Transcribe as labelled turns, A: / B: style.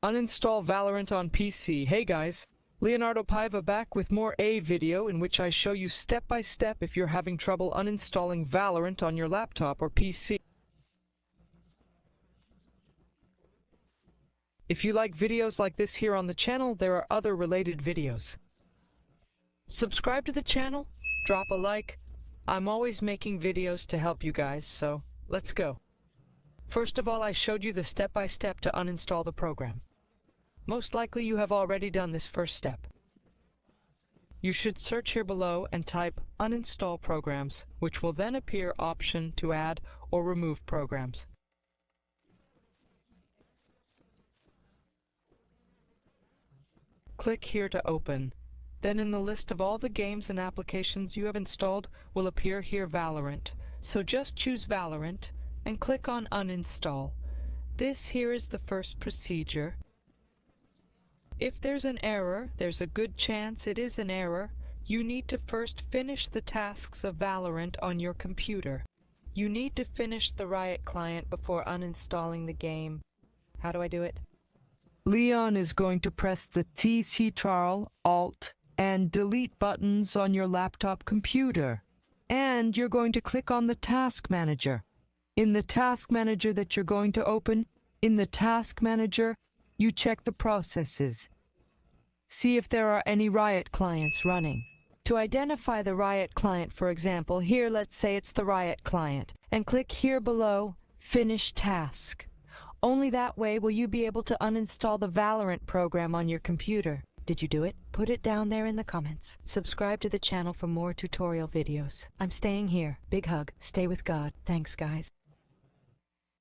A: Uninstall Valorant on PC. Hey guys, Leonardo Paiva back with more a video in which I show you step by step if you're having trouble uninstalling Valorant on your laptop or PC. If you like videos like this here on the channel, there are other related videos. Subscribe to the channel, drop a like. I'm always making videos to help you guys, so let's go. First of all, I showed you the step-by-step to uninstall the program. Most likely you have already done this first step. You should search here below and type uninstall programs, which will then appear option to add or remove programs. Click here to open. Then in the list of all the games and applications you have installed will appear here Valorant. So just choose Valorant and click on uninstall. This here is the first procedure. If there's an error, there's a good chance it is an error, you need to first finish the tasks of Valorant on your computer. You need to finish the Riot client before uninstalling the game. How do I do it? Leon is going to press the Ctrl, Alt, and Delete buttons on your laptop computer. And you're going to click on the Task Manager. In the Task Manager that you're going to open, in the Task Manager, you check the processes. See if there are any Riot clients running. To identify the Riot client, for example, here let's say it's the Riot client, and click here below, Finish Task. Only that way will you be able to uninstall the Valorant program on your computer. Did you do it? Put it down there in the comments. Subscribe to the channel for more tutorial videos. I'm staying here. Big hug. Stay with God. Thanks, guys.